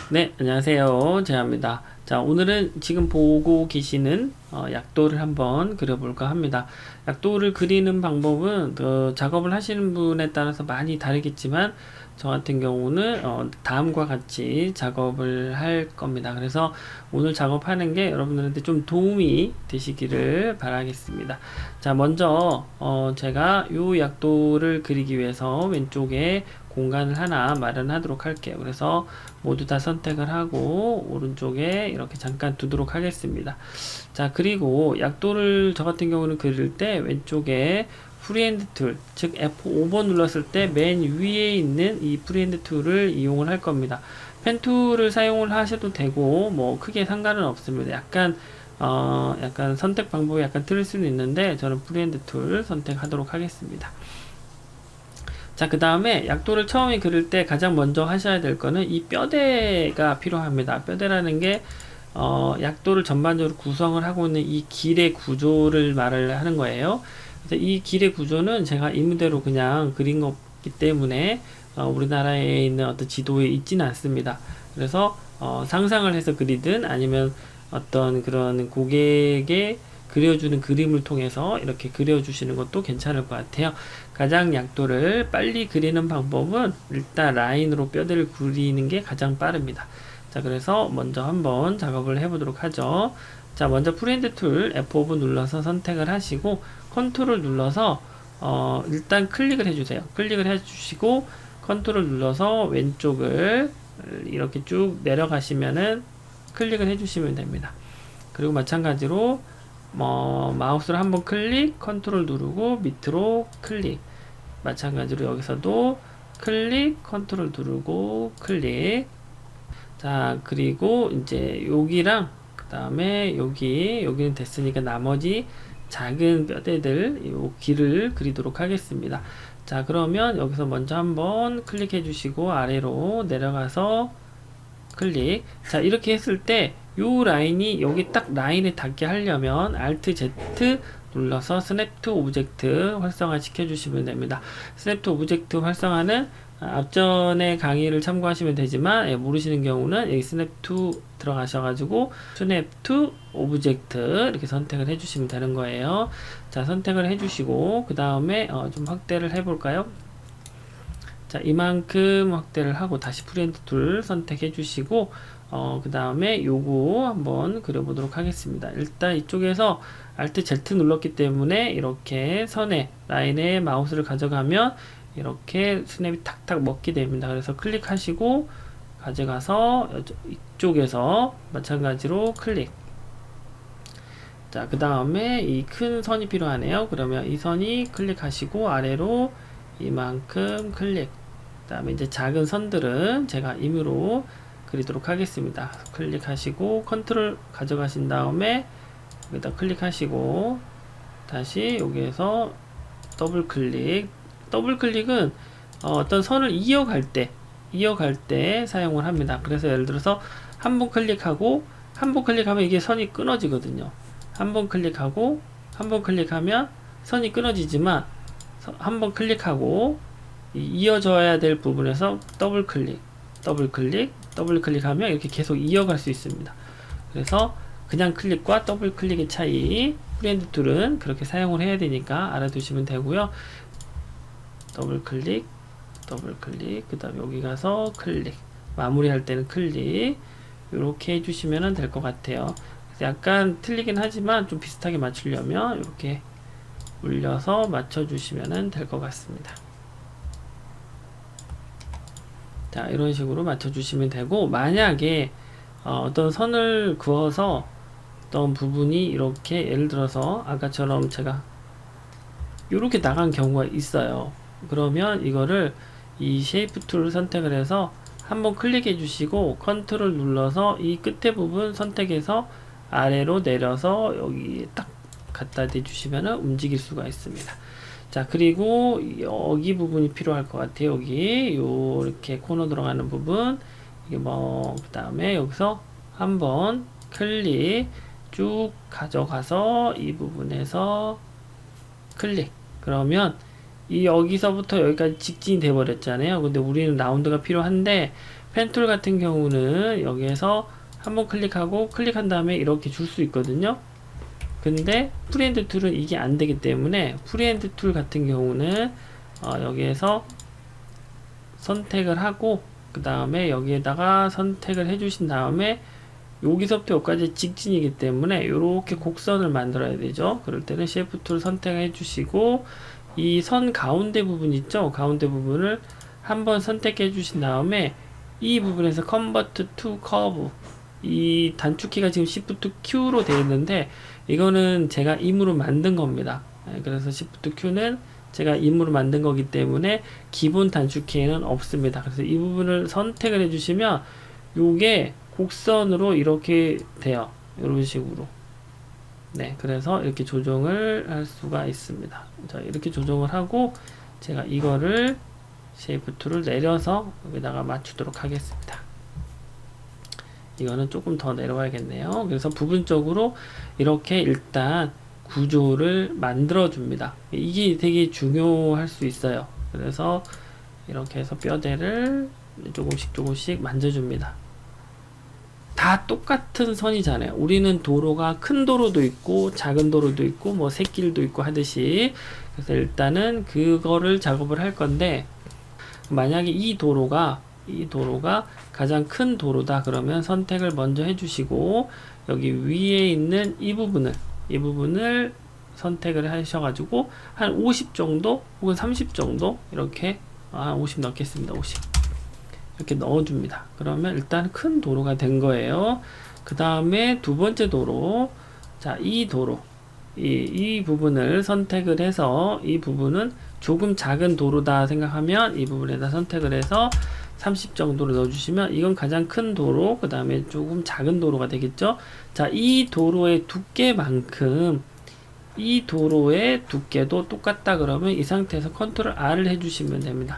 네, 안녕하세요. 재하입니다. 자, 오늘은 지금 보고 계시는 약도를 한번 그려볼까 합니다. 약도를 그리는 방법은 작업을 하시는 분에 따라서 많이 다르겠지만 저 같은 경우는 다음과 같이 작업을 할 겁니다. 그래서 오늘 작업하는 게 여러분들한테 좀 도움이 되시기를 바라겠습니다. 자, 먼저 제가 이 약도를 그리기 위해서 왼쪽에 공간을 하나 마련하도록 할게요. 그래서 모두 다 선택을 하고 오른쪽에 이렇게 잠깐 두도록 하겠습니다. 자, 그리고 약도를 저 같은 경우는 그릴 때 왼쪽에 프리핸드 툴, 즉 F5번 눌렀을 때 맨 위에 있는 이 프리핸드 툴을 이용을 할 겁니다. 펜 툴을 사용을 하셔도 되고 뭐 크게 상관은 없습니다. 약간 선택 방법이 약간 틀릴 수는 있는데 저는 프리핸드 툴 선택하도록 하겠습니다. 자, 그 다음에 약도를 처음에 그릴 때 가장 먼저 하셔야 될 거는 이 뼈대가 필요합니다. 뼈대라는 게 약도를 전반적으로 구성을 하고 있는 이 길의 구조를 말을 하는 거예요. 그래서 이 길의 구조는 제가 임의대로 그냥 그린 거기 때문에 우리나라에 있는 어떤 지도에 있지는 않습니다. 그래서 상상을 해서 그리든 아니면 어떤 그런 고객의 그려주는 그림을 통해서 이렇게 그려주시는 것도 괜찮을 것 같아요. 가장 약도를 빨리 그리는 방법은 일단 라인으로 뼈대를 그리는 게 가장 빠릅니다. 자, 그래서 먼저 한번 작업을 해보도록 하죠. 자, 먼저 프리핸드 툴 F5 눌러서 선택을 하시고 컨트롤 눌러서 일단 클릭을 해주세요. 클릭을 해주시고 컨트롤 눌러서 왼쪽을 이렇게 쭉 내려가시면은 클릭을 해주시면 됩니다. 그리고 마찬가지로 마우스를 한번 클릭, 컨트롤 누르고 밑으로 클릭. 마찬가지로 여기서도 클릭, 컨트롤 누르고 클릭. 자, 그리고 이제 여기랑 그 다음에 여기는 됐으니까 나머지 작은 뼈대들 요 길을 그리도록 하겠습니다. 자, 그러면 여기서 먼저 한번 클릭해 주시고 아래로 내려가서 클릭. 자, 이렇게 했을 때 요 라인이 여기 딱 라인에 닿게 하려면 Alt Z 눌러서 스냅 투 오브젝트 활성화 시켜 주시면 됩니다. 스냅 투 오브젝트 활성화는 앞전에 강의를 참고하시면 되지만 모르시는 경우는 여기 스냅 투 들어가셔가지고 스냅 투 오브젝트 이렇게 선택을 해주시면 되는 거예요. 자, 선택을 해주시고 그 다음에 좀 확대를 해볼까요? 자, 이만큼 확대를 하고 다시 프리핸드 툴 선택해 주시고 그 다음에 요거 한번 그려보도록 하겠습니다. 일단 이쪽에서 Alt Z 눌렀기 때문에 이렇게 선에 라인에 마우스를 가져가면 이렇게 스냅이 탁탁 먹게 됩니다. 그래서 클릭하시고 가져가서 이쪽에서 마찬가지로 클릭. 자, 그 다음에 이 큰 선이 필요하네요. 그러면 이 선이 클릭하시고 아래로 이만큼 클릭. 그 다음에 이제 작은 선들은 제가 임의로 그리도록 하겠습니다. 클릭하시고 컨트롤 가져가신 다음에 여기다 클릭하시고 다시 여기에서 더블 클릭. 더블 클릭은 어떤 선을 이어갈 때 사용을 합니다. 그래서 예를 들어서 한 번 클릭하면 이게 선이 끊어지거든요. 한 번 클릭하고 한 번 클릭하면 선이 끊어지지만 한 번 클릭하고 이어져야 될 부분에서 더블 클릭하면 이렇게 계속 이어갈 수 있습니다. 그래서 그냥 클릭과 더블 클릭의 차이, 프리핸드 툴은 그렇게 사용을 해야 되니까 알아두시면 되고요. 더블 클릭, 그 다음 여기 가서 클릭, 마무리할 때는 클릭, 이렇게 해주시면 될 것 같아요. 약간 틀리긴 하지만 좀 비슷하게 맞추려면 이렇게 올려서 맞춰주시면 될 것 같습니다. 자, 이런 식으로 맞춰주시면 되고, 만약에 어떤 선을 그어서 어떤 부분이 이렇게 예를 들어서 아까처럼 제가 이렇게 나간 경우가 있어요. 그러면 이거를 이 쉐이프 툴을 선택을 해서 한번 클릭해 주시고 컨트롤 눌러서 이 끝에 부분 선택해서 아래로 내려서 여기 딱 갖다 대주시면 움직일 수가 있습니다. 자, 그리고 여기 부분이 필요할 것 같아요. 여기 이렇게 코너 들어가는 부분, 이게 그 다음에 여기서 한번 클릭, 쭉 가져가서 이 부분에서 클릭. 그러면 이 여기서부터 여기까지 직진이 돼 버렸잖아요. 근데 우리는 라운드가 필요한데 펜툴 같은 경우는 여기에서 한번 클릭하고 클릭한 다음에 이렇게 줄 수 있거든요. 근데 프리핸드 툴은 이게 안 되기 때문에 프리핸드 툴 같은 경우는 여기에서 선택을 하고 그 다음에 여기에다가 선택을 해 주신 다음에 여기서부터 여기까지 직진이기 때문에 이렇게 곡선을 만들어야 되죠. 그럴 때는 셰프 툴 선택해 주시고 이 선 가운데 부분 있죠. 가운데 부분을 한번 선택해 주신 다음에 이 부분에서 Convert to Curve, 이 단축키가 지금 Shift Q로 되어 있는데 이거는 제가 임으로 만든 겁니다. 그래서 Shift Q는 제가 임으로 만든 거기 때문에 기본 단축키에는 없습니다. 그래서 이 부분을 선택을 해주시면 요게 곡선으로 이렇게 돼요. 이런 식으로. 네, 그래서 이렇게 조정을 할 수가 있습니다. 자, 이렇게 조정을 하고 제가 이거를 쉐이프 툴을 내려서 여기다가 맞추도록 하겠습니다. 이거는 조금 더 내려와야겠네요. 그래서 부분적으로 이렇게 일단 구조를 만들어 줍니다. 이게 되게 중요할 수 있어요. 그래서 이렇게 해서 뼈대를 조금씩 만져줍니다. 다 똑같은 선이잖아요. 우리는 도로가 큰 도로도 있고 작은 도로도 있고 뭐 샛길도 있고 하듯이, 그래서 일단은 그거를 작업을 할 건데, 만약에 이 도로가 가장 큰 도로다 그러면 선택을 먼저 해주시고 여기 위에 있는 이 부분을 선택을 하셔가지고 한 50 정도 혹은 30 정도 이렇게 50 넣겠습니다. 50 이렇게 넣어줍니다. 그러면 일단 큰 도로가 된 거예요. 그 다음에 두 번째 도로, 자, 이 도로, 이 부분을 선택을 해서 이 부분은 조금 작은 도로다 생각하면 이 부분에다 선택을 해서 30 정도로 넣어주시면 이건 가장 큰 도로, 그 다음에 조금 작은 도로가 되겠죠. 자, 이 도로의 두께만큼 이 도로의 두께도 똑같다 그러면 이 상태에서 컨트롤 R을 해주시면 됩니다.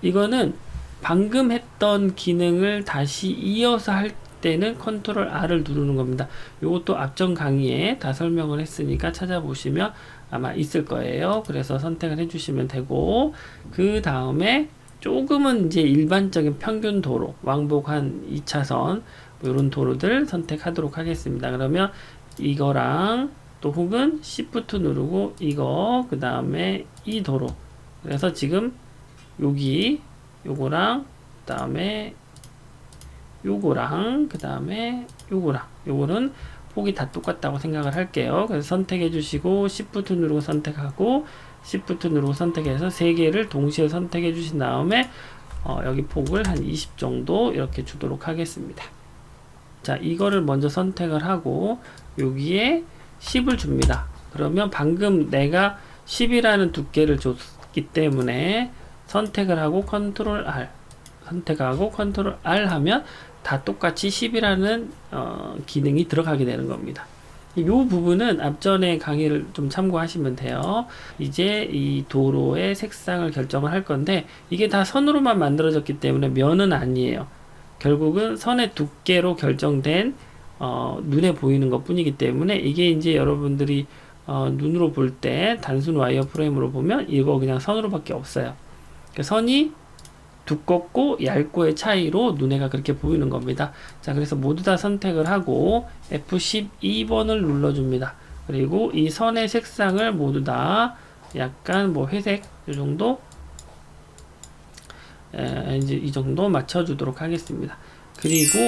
이거는 방금 했던 기능을 다시 이어서 할 때는 컨트롤 R을 누르는 겁니다. 이것도 앞전 강의에 다 설명을 했으니까 찾아보시면 아마 있을 거예요. 그래서 선택을 해주시면 되고, 그 다음에 조금은 이제 일반적인 평균 도로, 왕복한 2차선 뭐 이런 도로들 선택하도록 하겠습니다. 그러면 이거랑 또 혹은 Shift 누르고 이거 그 다음에 이 도로, 그래서 지금 여기 요거랑 그 다음에 요거랑 그 다음에 요거는 폭이 다 똑같다고 생각을 할게요. 그래서 선택해 주시고 Shift 누르고 선택하고 Shift 누르고 선택해서 세 개를 동시에 선택해 주신 다음에 여기 폭을 한 20 정도 이렇게 주도록 하겠습니다. 자, 이거를 먼저 선택을 하고 여기에 10을 줍니다. 그러면 방금 내가 10이라는 두께를 줬기 때문에 선택을 하고 컨트롤 R, 선택하고 컨트롤 R 하면 다 똑같이 10이라는 기능이 들어가게 되는 겁니다. 이 부분은 앞전에 강의를 좀 참고하시면 돼요. 이제 이 도로의 색상을 결정을 할 건데 이게 다 선으로만 만들어졌기 때문에 면은 아니에요. 결국은 선의 두께로 결정된 눈에 보이는 것 뿐이기 때문에 이게 이제 여러분들이 눈으로 볼 때 단순 와이어 프레임으로 보면 이거 그냥 선으로밖에 없어요. 선이 두껍고 얇고의 차이로 눈에가 그렇게 보이는 겁니다. 자, 그래서 모두 다 선택을 하고 F12번을 눌러줍니다. 그리고 이 선의 색상을 모두 다 약간 뭐 회색 이 정도, 이제 이 정도 맞춰주도록 하겠습니다. 그리고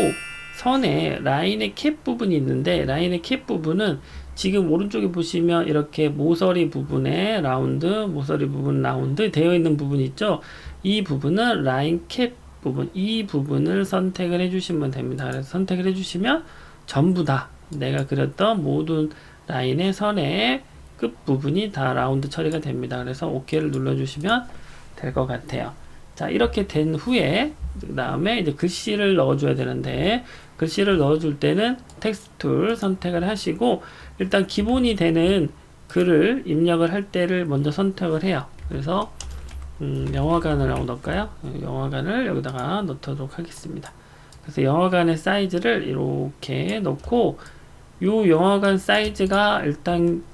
선에 라인의 캡 부분이 있는데 라인의 캡 부분은 지금 오른쪽에 보시면 이렇게 모서리 부분에 라운드, 모서리 부분 라운드 되어 있는 부분이 있죠. 이 부분은 라인 캡 부분, 이 부분을 선택을 해주시면 됩니다. 그래서 선택을 해주시면 전부 다 내가 그렸던 모든 라인의 선의 끝 부분이 다 라운드 처리가 됩니다. 그래서 OK를 눌러주시면 될 것 같아요. 자, 이렇게 된 후에 그 다음에 이제 글씨를 넣어줘야 되는데 글씨를 넣어줄 때는 텍스트 툴 선택을 하시고 일단 기본이 되는 글을 입력을 할 때를 먼저 선택을 해요. 그래서 영화관을 한번 넣을까요? 영화관을 여기다가 넣도록 하겠습니다. 그래서 영화관의 사이즈를 이렇게 넣고 요 영화관 사이즈가 일단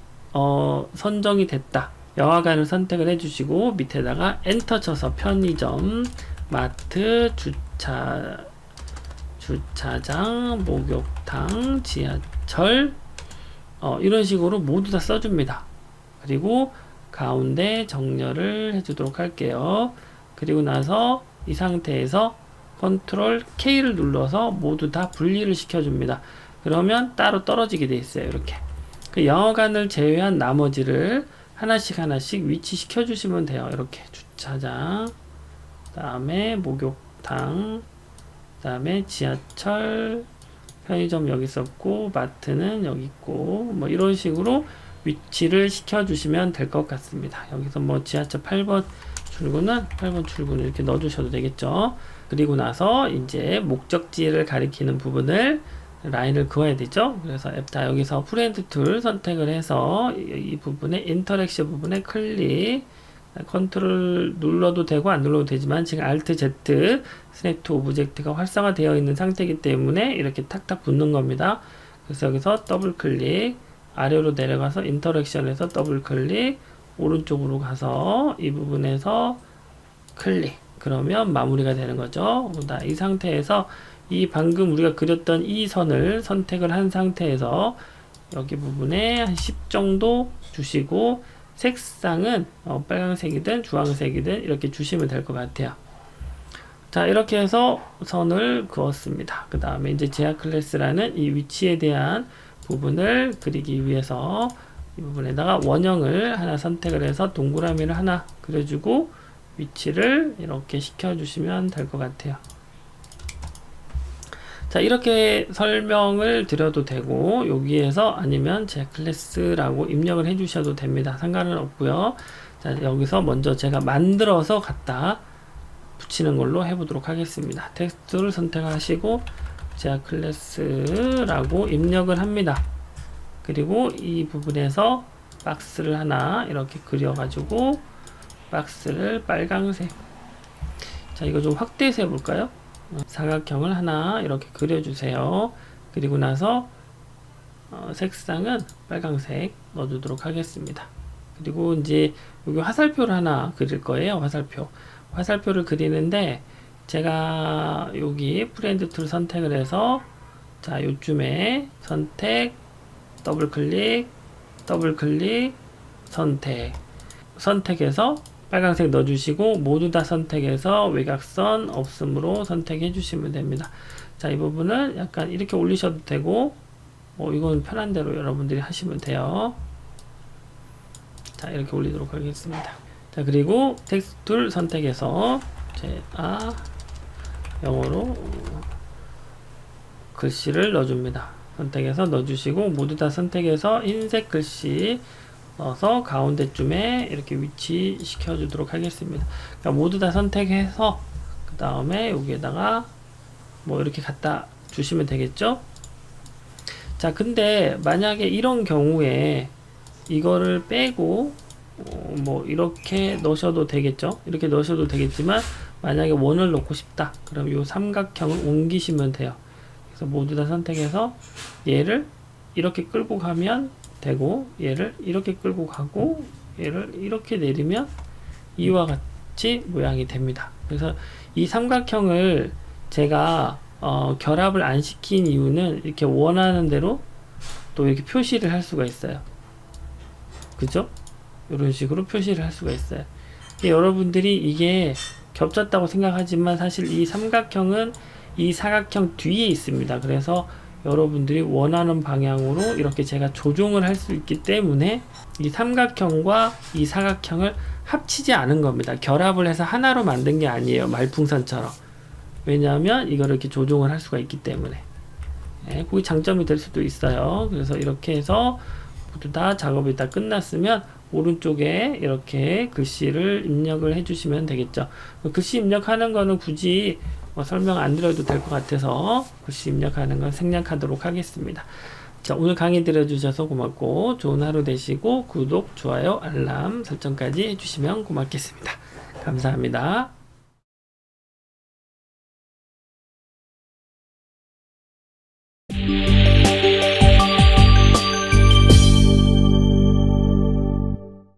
선정이 됐다. 영화관을 선택을 해주시고 밑에다가 엔터 쳐서 편의점, 마트, 주차장, 목욕탕, 지하철 이런 식으로 모두 다 써줍니다. 그리고 가운데 정렬을 해주도록 할게요. 그리고 나서 이 상태에서 컨트롤 K를 눌러서 모두 다 분리를 시켜줍니다. 그러면 따로 떨어지게 돼 있어요. 이렇게 그 영화관을 제외한 나머지를 하나씩 위치시켜 주시면 돼요. 이렇게 주차장, 그 다음에 목욕탕, 그 다음에 지하철, 편의점 여기 있었고 마트는 여기 있고 뭐 이런 식으로 위치를 시켜 주시면 될 것 같습니다. 여기서 뭐 지하철 8번 출구는 이렇게 넣어 주셔도 되겠죠. 그리고 나서 이제 목적지를 가리키는 부분을 라인을 그어야 되죠. 그래서 여기서 프렌드 툴 선택을 해서 이 부분에 인터랙션 부분에 클릭, 컨트롤 눌러도 되고 안 눌러도 되지만 지금 Alt Z 스냅 투 오브젝트가 활성화되어 있는 상태이기 때문에 이렇게 탁탁 붙는 겁니다. 그래서 여기서 더블 클릭, 아래로 내려가서 인터랙션에서 더블 클릭, 오른쪽으로 가서 이 부분에서 클릭, 그러면 마무리가 되는 거죠. 이 상태에서 이 방금 우리가 그렸던 이 선을 선택을 한 상태에서 여기 부분에 한 10 정도 주시고 색상은 빨간색이든 주황색이든 이렇게 주시면 될 것 같아요. 자, 이렇게 해서 선을 그었습니다. 그 다음에 이제 제약 클래스라는 이 위치에 대한 부분을 그리기 위해서 이 부분에다가 원형을 하나 선택을 해서 동그라미를 하나 그려주고 위치를 이렇게 시켜주시면 될 것 같아요. 자, 이렇게 설명을 드려도 되고 여기에서 아니면 제 클래스라고 입력을 해 주셔도 됩니다. 상관은 없고요. 자, 여기서 먼저 제가 만들어서 갖다 붙이는 걸로 해보도록 하겠습니다. 텍스트를 선택하시고 제 클래스라고 입력을 합니다. 그리고 이 부분에서 박스를 하나 이렇게 그려가지고 박스를 빨강색, 자 이거 좀 확대해서 해볼까요? 사각형을 하나 이렇게 그려주세요. 그리고 나서 색상은 빨강색 넣어주도록 하겠습니다. 그리고 이제 여기 화살표를 하나 그릴 거예요. 화살표를 그리는데 제가 여기 프렌드 툴 선택을 해서 자 요쯤에 선택, 더블 클릭, 선택해서 빨간색 넣어주시고 모두 다 선택해서 외곽선 없음으로 선택해 주시면 됩니다. 자, 이 부분은 약간 이렇게 올리셔도 되고 이건 편한 대로 여러분들이 하시면 돼요. 자, 이렇게 올리도록 하겠습니다. 자, 그리고 텍스트 툴 선택해서 영어로 글씨를 넣어줍니다. 선택해서 넣어주시고 모두 다 선택해서 흰색 글씨 넣어서 가운데쯤에 이렇게 위치 시켜주도록 하겠습니다. 그러니까 모두 다 선택해서 그 다음에 여기에다가 뭐 이렇게 갖다 주시면 되겠죠. 자, 근데 만약에 이런 경우에 이거를 빼고 뭐 이렇게 넣으셔도 되겠죠. 이렇게 넣으셔도 되겠지만 만약에 원을 넣고 싶다 그럼 요 삼각형을 옮기시면 돼요. 그래서 모두 다 선택해서 얘를 이렇게 끌고 가면 되고 얘를 이렇게 끌고 가고 얘를 이렇게 내리면 이와 같이 모양이 됩니다. 그래서 이 삼각형을 제가 결합을 안 시킨 이유는 이렇게 원하는 대로 또 이렇게 표시를 할 수가 있어요. 그죠? 이런 식으로 표시를 할 수가 있어요. 여러분들이 이게 겹쳤다고 생각하지만 사실 이 삼각형은 이 사각형 뒤에 있습니다. 그래서 여러분들이 원하는 방향으로 이렇게 제가 조정을 할 수 있기 때문에 이 삼각형과 이 사각형을 합치지 않은 겁니다. 결합을 해서 하나로 만든 게 아니에요. 말풍선처럼. 왜냐하면 이거를 이렇게 조정을 할 수가 있기 때문에. 그게 장점이 될 수도 있어요. 그래서 이렇게 해서 모두 다 작업이 다 끝났으면 오른쪽에 이렇게 글씨를 입력을 해주시면 되겠죠. 글씨 입력하는 거는 굳이 설명 안 드려도 될 것 같아서 글씨 입력하는 건 생략하도록 하겠습니다. 자, 오늘 강의 들어주셔서 고맙고 좋은 하루 되시고 구독, 좋아요, 알람 설정까지 해주시면 고맙겠습니다. 감사합니다.